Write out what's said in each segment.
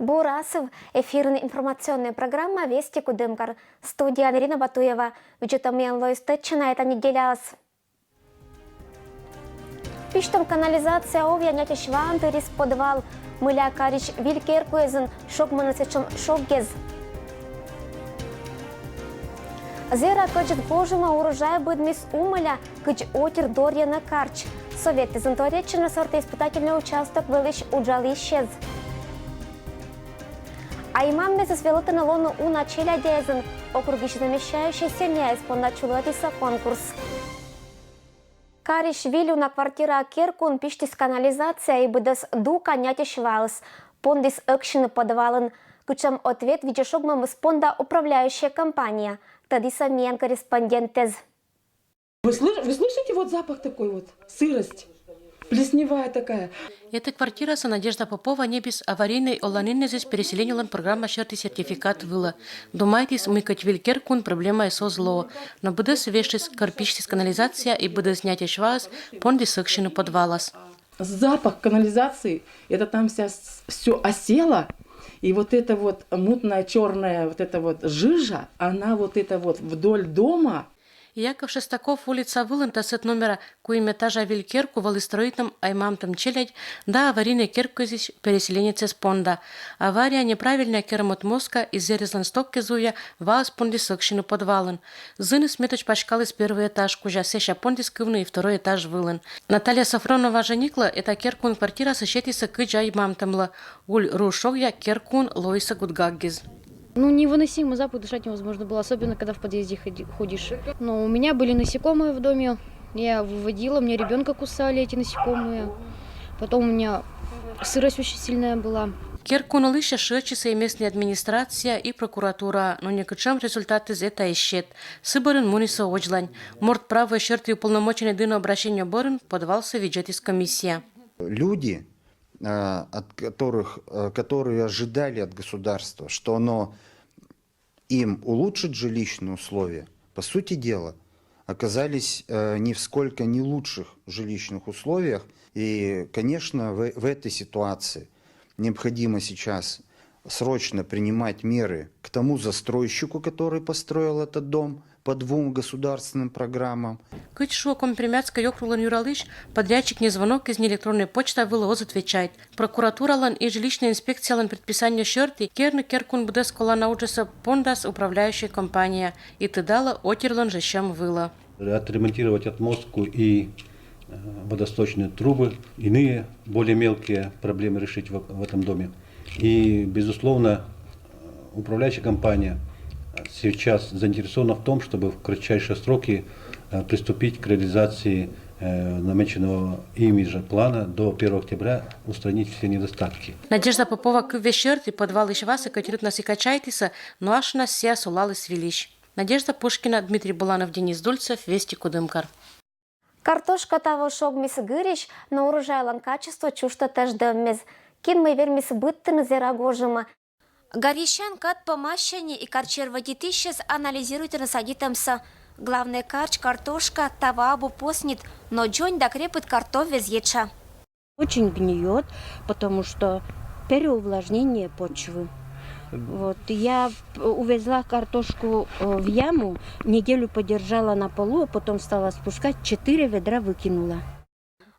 Бурасов, эфирная информационная программа «Вести Кудымкар». Студия Ирина Батуева. Вичетомен Лоис Тэтчина эта неделя. Пиштом канализация овья няти шванты рис подвал. Мыля карич вилькеркуезен шокманасечем шокгез. Зера качет божима урожай быдмис умыля, кыч отер дорья на карч. Совет из Анторечина сортоиспытательный участок вылыш уджал исчез. А имам месяц велоты на лону у начала дезен, округи замещающийся не исполночулатиса конкурс. Кариш вилю на квартира Керкун пиштис канализация и быдас дука няти швалс, пондис экшины подвален, кучам ответ видеошогмам спонда управляющая компания, тадиса мен корреспондентез. Вы слышите вот запах такой вот, сырость? Плесневая такая. Эта квартира с Надежда Попова не без аварийной оланины здесь переселенила программа шерти сертификат вила. Думайтесь, мыкать вилькеркун проблема со зло. Но буде свешись карпичтис канализация и буде снятие шваз понди сыкшину подвалас. Запах канализации, это там все осело. И вот эта вот мутная черная вот эта вот жижа, она вот это вот вдоль дома. Яков Шестаков, улица Выланта, сет номера куиметажа вилькерку валыстроитом аймамтом челядь, да аварийный керку здесь переселенец из понда. Авария неправильная кермот мозга из зерезлан стокки зуя вал с понди сокшину подвален. Зыны сметоч пашкал из первый этаж, кужа сеша понди скывны и второй этаж вылен. Наталья Сафронова женикла, это керкун квартира сощетиса кыджа аймамтомла. Уль рушогья керкун лоиса гудгаггиз. Невыносимый запах, дышать невозможно было, особенно когда в подъезде ходишь. Но у меня были насекомые в доме, я выводила, мне ребенка кусали эти насекомые. Потом у меня сырость очень сильная была. Керкун лыша шечиса и местная администрация и прокуратура, но никачем результаты из этого ищет. Сыборын муниса оджлань. Морд правой черты уполномоченный дыну обращения борын подвался виджет из комиссия. Люди, которые ожидали от государства, что оно им улучшит жилищные условия, по сути дела, оказались ни в сколько не лучших жилищных условиях. И, конечно, в этой ситуации необходимо сейчас срочно принимать меры к тому застройщику, который построил этот дом по 2 государственным программам. Кыч шо компримятска ёкрулан юралыш, подрядчик не звонок из неэлектронной почты вылоз отвечает. Прокуратура лан и жилищная инспекция лан предписание шерти, керкун буде скола научится пондас управляющая компания. И ты дала отерлан жещам выла. Отремонтировать отмостку и водосточные трубы, иные более мелкие проблемы решить в этом доме. И, безусловно, управляющая компания сейчас заинтересована в том, чтобы в кратчайшие сроки приступить к реализации намеченного ими же плана до 1 октября устранить все недостатки. Надежда Попова к вечерти подвал ищ вас и катирут нас и качайтеся, но аж нас все сулалы свелищ. Надежда Пушкина, Дмитрий Буланов, Денис Дульцев, Вести Кудымкар. Картошка того шогмис гырищ, но урожайлан качество чушта теж дыммез. Кин мы вермис быттын зера гожима. Горищан кат помащани и карчервадит исчез анализирует насадитамса. Главный карч, картошка, тавабу поснит, но джонь докрепит картофель еча. Очень гниет, потому что переувлажнение почвы. Вот. Я увезла картошку в яму, неделю подержала на полу, а потом стала спускать, 4 ведра выкинула.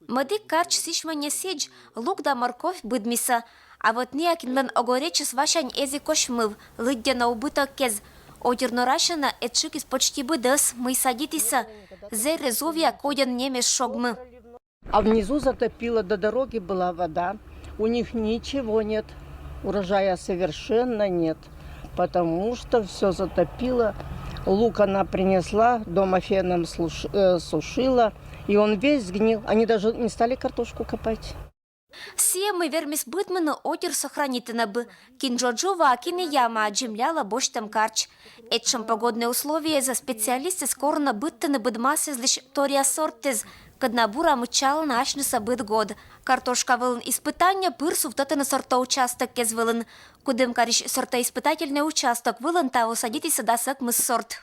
Мадик карч сишмане седж, лук да морковь быдмиса. А вот неякинлен огоречес вашань эзи кошмыв, лыдде на убыток кез. Одернорашена этшик из почти быдас, мы садитиса. Зе резовья коден немеш шогмы. А внизу затопило, до дороги была вода. У них ничего нет. Урожая совершенно нет. Потому что все затопило. Лук она принесла, дома феном сушила. И он весь сгнил. Они даже не стали картошку копать. Все мы вермис бытмыны отер сохранительно бы. Кинджоджова акины яма отжемляла бош там карч. Этшем погодные условия за специалисты скоро на быттыны быдмасы лишь тория сортез. Каднабура мычала на ашныса быт год. Картошка вылын испытания пырсу в тотаны сорта участок кез вылын. Кудым кариш сорта испытательный участок вылын того садитесь дасак мыс сорт.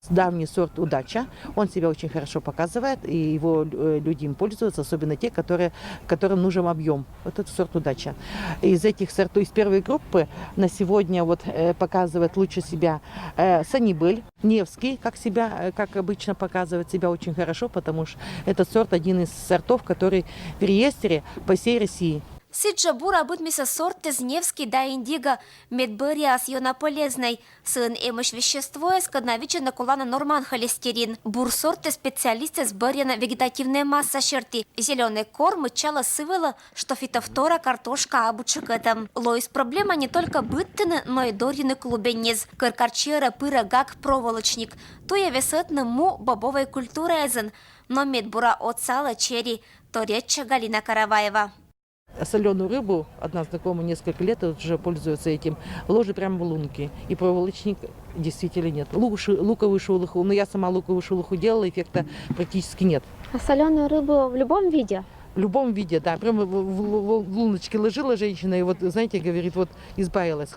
Давний сорт «Удача». Он себя очень хорошо показывает, и его люди им пользуются, особенно те, которым нужен объем. Вот этот сорт «Удача». Из этих сортов, из первой группы на сегодня вот показывает лучше себя Санибель, Невский, как обычно показывает себя очень хорошо, потому что этот сорт один из сортов, который в реестре по всей России. Сиджа бура бытмиса сорты Невский да индиго медбериас йона полезной. Сын эмыш вещество скадновичена кулана норман холестерин. Бур сорты специалисты сборена вегетативная масса черти. Зеленый корм чала сывела, что фитофтора картошка абучекетом. Лоис проблема не только быттыны, но и дорины клубенез. Каркарчера пыра гак проволочник. То я весетны му бобовой культуры эзен. Но медбура от сала черри. То речь Галина Караваева. Соленую рыбу, одна знакомая несколько лет уже пользуется этим, ложит прямо в лунки. И проволочник действительно нет. Луковую шелуху, но я сама луковую шелуху делала, эффекта практически нет. А соленую рыбу в любом виде? В любом виде, да. Прямо в луночке ложила женщина и вот, знаете, говорит, вот избавилась.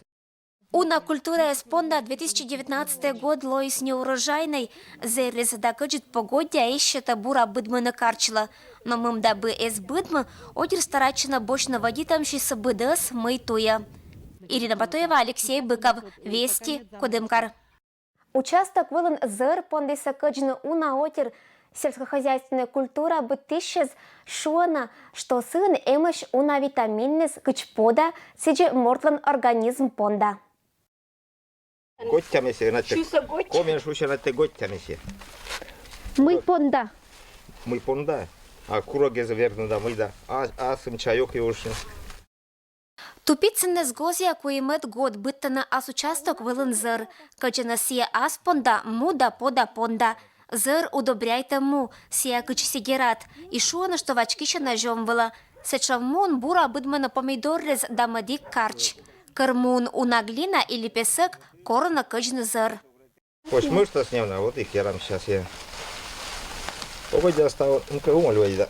Уна культура эспонда 2019 год лоис неурожайный. Зерлис докажет погодя ищет бура быдмана карчила. Но мым дабы эс быдма, одер старачина бочно водитамщиса быдас майтуя. Ирина Батоева, Алексей Быков. Вести, Кудымкар. Участок вылын зыр понды сакаджны уна отер сельскохозяйственная культура бытыщез шуана, что сын эмыш уна витаминнес кычпода сиджи мортлан организм понда. Gottjamisi, komen suusanate gottjamisi. Мы понда. Мы понда, а куроге завернуда мыда, а сым чайок и ушни. Тупицын сгозия куемет год быттана ас участок вылын зыр. Качана сия ас понда, муда пода понда. Зыр удобряйта му, сия кыч сигерат. И шуана, что вачкища ножом была. Сечавмун бура быдмана помидоррез дамадик карч. Кормун унаглина или песок, корона качны зыр. Пусть мы что снем, вот их я сейчас я. Погодя осталось, ну-ка умоливай, да.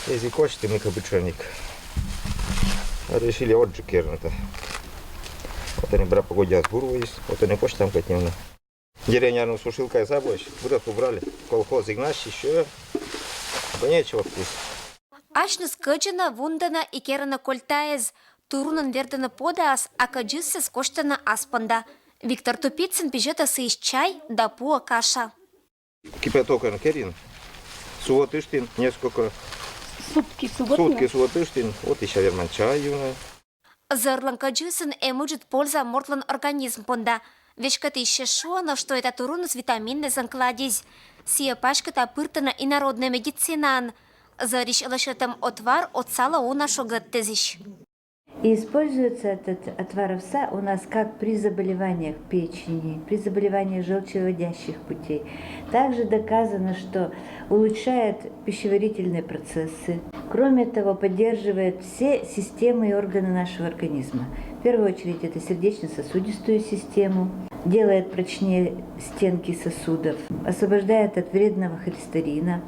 Если хочете, мы-ка бычевник. Решили отжиг кернуто. Вот они бра погодя сбурвались, вот они почта там котневно. Деревня сушилка и забочь, вырос убрали, колхоз игнащ еще, нечего вкус. Ашны скачана, вундана и керана кольтаез. Турунан вердана подаас, а каджиссы скоштана аспанда. Виктор Тупицын пижета сыйш чай да пуа каша. Кипяток керин, сувотыштин, несколько сутки сувотыштин, вот еще верман чай юна. Зырлан каджисын эмуджит польза мортлан организм понда. Вешката еще шуана, что это турун с витаминной занкладись. Сия пашката пыртана и народная медицинан. Зариш лошетам отвар от сала у нашего тезищ. И используется этот отвар овса у нас как при заболеваниях печени, при заболеваниях желчевыводящих путей. Также доказано, что улучшает пищеварительные процессы. Кроме того, поддерживает все системы и органы нашего организма. В первую очередь это сердечно-сосудистую систему, делает прочнее стенки сосудов, освобождает от вредного холестерина.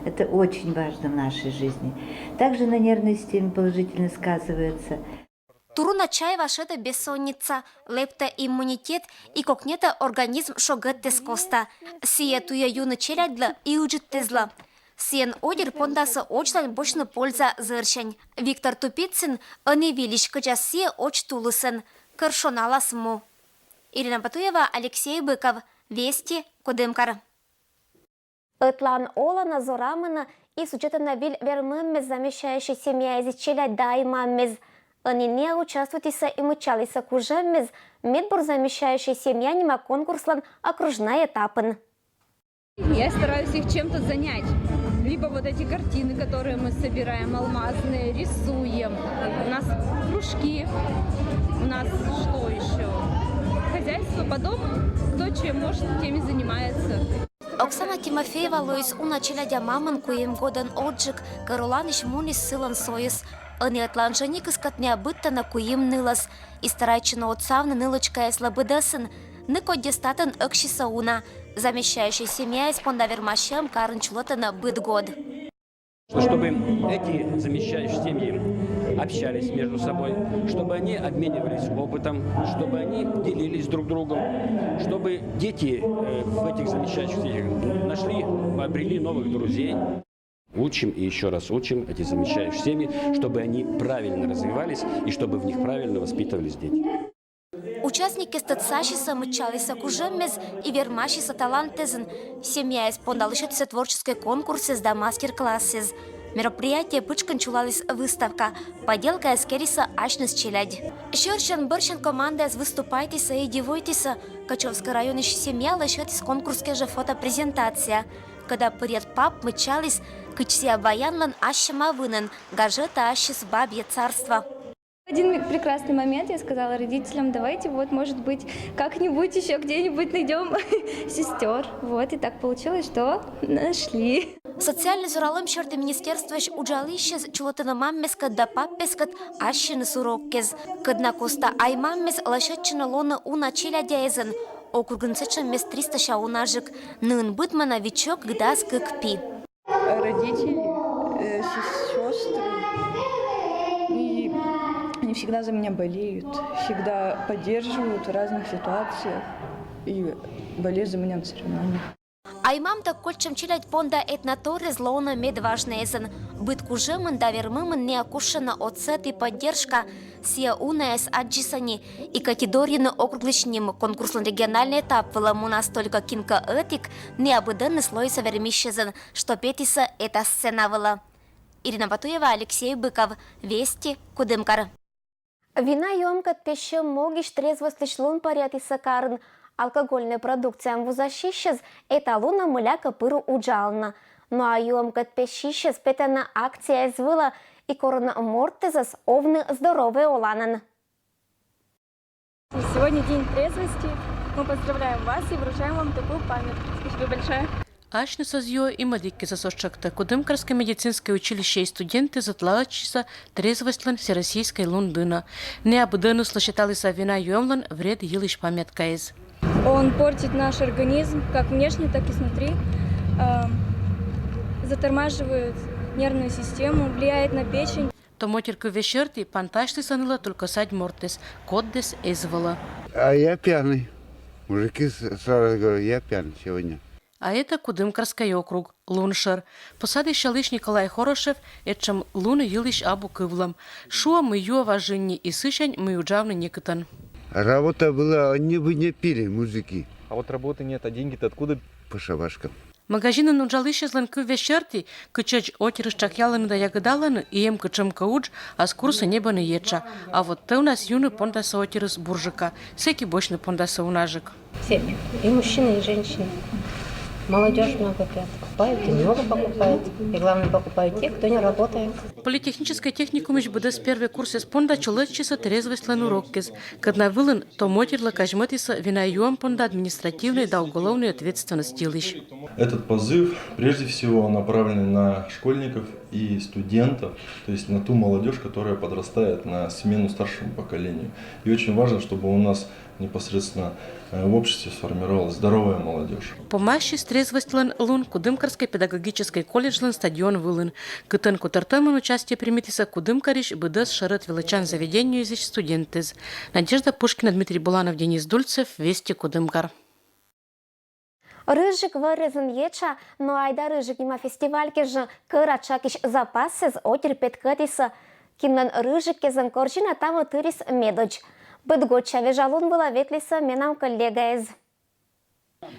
Это очень важно в нашей жизни. Также на нервной системе положительно сказывается. Туруна чай вашета бессонница, лепта иммунитет и кокнета организм шогетте скоста. Сия туя юна челядла и уджит тезла. Сиен одер пондаса очлан бочна польза зыршень. Виктор Тупицын аны вилиш качасия оч тулысын. Каршоналас му. Ирина Батуева, Алексей Быков. Вести, Кудымкар. Ытлан олана зорамына и с учетом на виль вермыммез замещающей семья из челядь да и маммез. Они не участвуют и мучалися кужеммез. Медбор замещающей семья нема конкурслан окружная этапын. Я стараюсь их чем-то занять. Либо вот эти картины, которые мы собираем, алмазные, рисуем. У нас кружки, у нас что еще? Хозяйство по дому, кто чем может, тем и занимается. Оксана Тимофеева лоис уна челядя маман куем годан отжик, Кароланиш мунис сылан союз. Они атланжаник искатня бытта на куем нылас. И старайчина отцавна нылочка слабыдасын, ныко дестатан экшиса уна, замещающий семья из пондавермащам карнчлотана быт год. Чтобы эти замещающие семьи общались между собой, чтобы они обменивались опытом, чтобы они делились друг другом, чтобы дети в этих замещающих семьях обрели новых друзей. Учим и еще раз учим эти замещающие семьи, чтобы они правильно развивались и чтобы в них правильно воспитывались дети. Участники статсашиса мчалися кужеммез и вермашиса талантезен. Семья исполнялась творческой конкурсе да мастер-классез. Мероприятие пычканчулалась выставка «Поделка эскериса Ашнес Челядь». Шершен-бършен команда выступайтеся и дивойтеся. Качевской районе семья лишетесь конкурске же фотопрезентация. Когда перед пап мчались, кычсия баянлан ащема вынен, гажета ащис бабье царство. В один прекрасный момент я сказала родителям: давайте вот, может быть, как-нибудь еще где-нибудь найдем сестер. Вот, и так получилось, что нашли. Социальный зуралым шерты министерствуешь уджалищез чулотына маммескат да паппескат ащины суроккез. Кадна коста ай маммес лашетчина лона уна челядяезен. Округнцечен мес 300 шаунажик. Нын бытмана вичок гдас кыкпи. Родители, сестры. И они всегда за меня болеют, всегда поддерживают в разных ситуациях и болеют за меня на соревнованиях. Аймам так кольчем челядь понда этнаторе злоуна медважнезен. Быт кужемын да вермымын не окушена оцет и поддержка сия унаес аджисани и категорийно округличним конкурсный региональный этап вылому настолько кинка этик необыденный слой совермищезен, что петиса эта сцена была. Ирина Батуева, Алексей Быков. Вести, Кудымкар. Вина ёмкат пещем могиш трезвость лун поряд и сакарын. Алкогольная продукция вузащищез эталуна мыляка пыру уджална. Ну а ёмкат пещищез петана акция извыла и корона мортезас овны здоровые оланан. Сегодня день трезвости. Мы поздравляем вас и вручаем вам такую памятку. Спасибо большое. Ашны созьё и медики засошчакта. Кудымкарское медицинское училище и студенты затлачися трезвостлан всероссийской лундына. Необыденно слышаталися вина ёмлан вред елиш памяткаез. Он портит наш организм, как внешне, так и снутри. Затормаживает нервную систему, влияет на печень. Томотерку вечерти панташты саныла только садь мортес, коддес эзвала. А я пьяный. Мужики сразу говорят, я пьяный сегодня. А это Кудымкарский округ, Луншер. Посады шалыш Николай Хорошев, этчем луны елиш абу кывлам. Шуа мы ю важинни и сышань мы уджавны некотан. Работа была, они бы не пили, мужики. А вот работы нет, а деньги-то откуда? По шабашкам. Магазины нуджалыше зланку вечерти, кычач отирыш чакяланы да ягодаланы, и ем кычем каудж, а с курса неба не еча. А вот ты у нас юный пондаса отирыс буржика, всякий бочный пондаса унажик. Семьи. И мужчины, и женщины. Молодежь много покупает, и много покупает. И главное, покупают те, кто не работает. Политехническая техникум ищ с первый курс спонда чулетчиса трезвость лан уроккез. Когда вылын, то мотерла кажметиса вина юам понда административной да уголовной ответственности лишь. Этот позыв прежде всего направлен на школьников и студентов, то есть на ту молодежь, которая подрастает на смену старшему поколению. И очень важно, чтобы у нас непосредственно в обществе сформировалась здоровая молодежь. Помащи трезвость лан лун Кудымкарский педагогический колледж лан стадион вылын. Кытын кутартойман участие примитиса Кудымкариш быдас шарет величан заведению из студентез. Надежда Пушкина, Дмитрий Буланов, Денис Дульцев. Вести, Кудымкар. Рыжик вырезан еча, но айда рыжик нема фестивальке же кырачакиш запасез отерпет катиса. Кимнан рыжик кезан корчина там тырис медоч. Быдгоча вежалун была ветлиса менам коллегаез.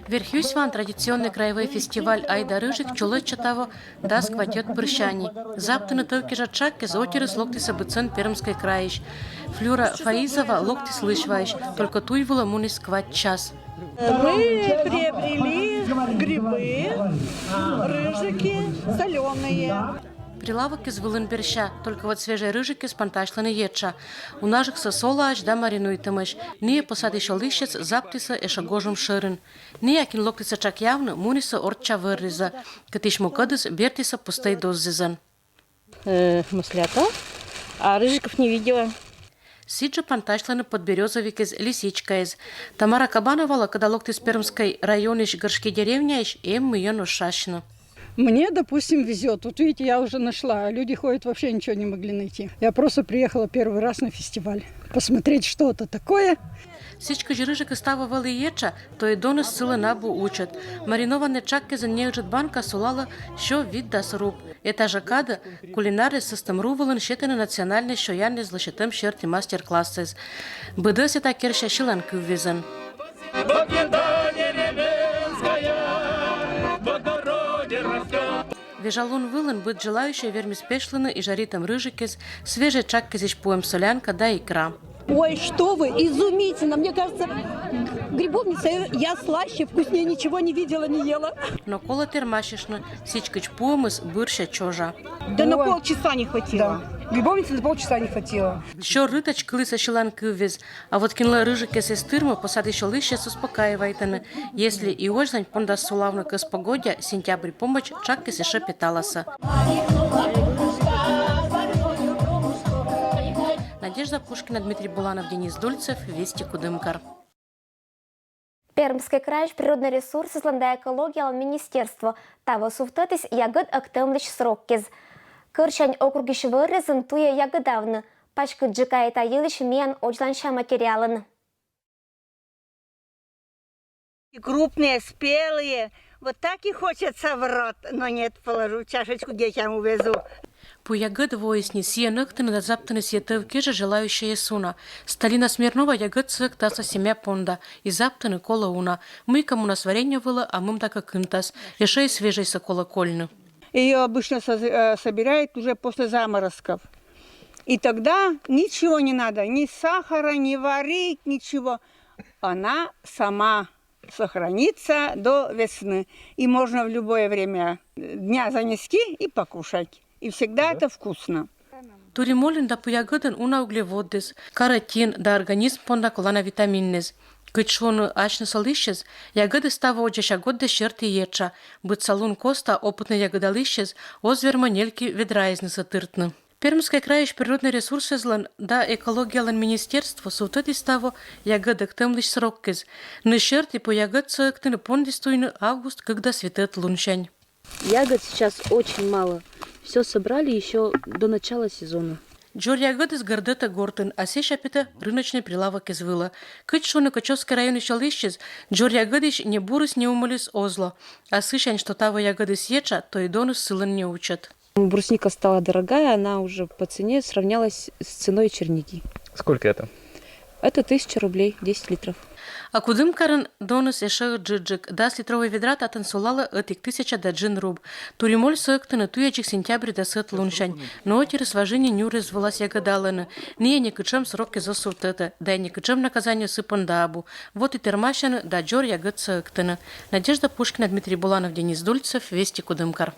Верхюсван традиционный краевой фестиваль Айда Рыжик чулет чатаво да скватет прыщани. Заптыны товки жачак из отеры локти собыцен Пермской краищ. Флюра Фаизова локти слышваешь, только туйвула мунис сквать час. Мы приобрели грибы, рыжики, соленые. Прилавок из вылынберща, только вот свежие рыжики с панташланы еча. У наших сосолач да маринуйтымыш. Ние посады шалыщец заптиса эшагожем шырын. Ние акин локтиса чак явно муниса орча вырриза. Катиш мукадыс бертиса пустой доззизан. Маслята, а рыжиков не видела. Сиджа панташланы подберезовик из лисичка из. Тамара Кабанова, когда локти с Пермской райониш горшки деревня иш, мы ее ношашна. Мне, допустим, везет. Вот видите, я уже нашла, а люди ходят, вообще ничего не могли найти. Я просто приехала первый раз на фестиваль. Посмотреть, что это такое. Всички жирижики ставували єча, то й донес сили набу учат. Мариноване чакки за неюджит банка сулала, що відда сруб. Ета жакада кулінари системрували щетини національні щоянні з лишитим щерті мастер-класи. Бидеся та керша шиланки ввізен. Вежалун вылен быть желающий верми спешлины и жаритым рыжикис, свежие чакки зиш поем солянка да икра. Ой, что вы, изумительно. Мне кажется, грибовница я слаще, вкуснее ничего не видела, не ела. Но кола термашишно, сичкач помыс, бырща чожа. Да на полчаса не хватило. Грибовницы на полчаса не хватило. Що ритач клиса шиланки ввіз, а вот кинула рыжикис из тырмы, посад еще лыщец успокаивайтены. Если и ожзань понда сулавна кыс погодя, сентябрь помощь, чаккис еще питалася. Надежда Пушкина, Дмитрий Буланов, Денис Дульцев, Вести Кудымкар. Пермский край природный ресурс изланда экология министерство. Таво суфтатис ягод актемлич сроккез. Кырчань округи швыррезен туя ягодавны. Пачка джикает аилыш мен очланша материалын. Крупные, спелые. Вот так и хочется в рот. Но нет, положу чашечку детям увезу. По ягод воясни сия ныктыны да заптыны сиетывки же желающие суна. Сталина Смирнова ягод сык таса семя понда и заптыны кола уна. Мы кому нас варенье было, а мым так как интас. Еще и свежий со колокольны. Ее обычно собирают уже после заморозков. И тогда ничего не надо, ни сахара, ни варить, ничего. Она сама сохранится до весны. И можно в любое время дня занести и покушать. И всегда это вкусно. Туримолин да по ягоден уна углеводис, каротин да организм понда колана витаминнез. Кычшону ачны салыщез, ягоды става оджаша годда шерти еча, быт салун коста опытный ягодалыщез, озверма нельки ведраизныса тыртны. Пермский край природный ресурс излан, да экологиялан министерство сутати ставо ягодок темлыш сроккез. Не шерти по ягод цыктыны пондистуйны август, когда светет луншань. Ягод сейчас очень мало. Все собрали еще до начала сезона. Джор ягоды с гордета гортен, а сей шапита рыночный прилавок извыла. Кычшону Кочевский район еще лыщез, джор ягодыш не бурыс не умылись озло. А сышань, что того ягоды съеча, то и донус сылан не учат. Брусника стала дорогая, она уже по цене сравнялась с ценой черники. Сколько это? Это 1000 рублей, 10 литров. А Кудымкарын донус эше джиджик, 10-литровый ведра татан сулала этик 1000 да джин руб. Туримоль соектыны туячик сентябрь да сет луншань. Но отиры сважение нюры звалась ягодаланы. Не никачем сроки за суртета, да никачем наказание сыпан дабу. Вот и термашин да джор ягод соектыны. Надежда Пушкина, Дмитрий Буланов, Денис Дульцев, Вести Кудымкар.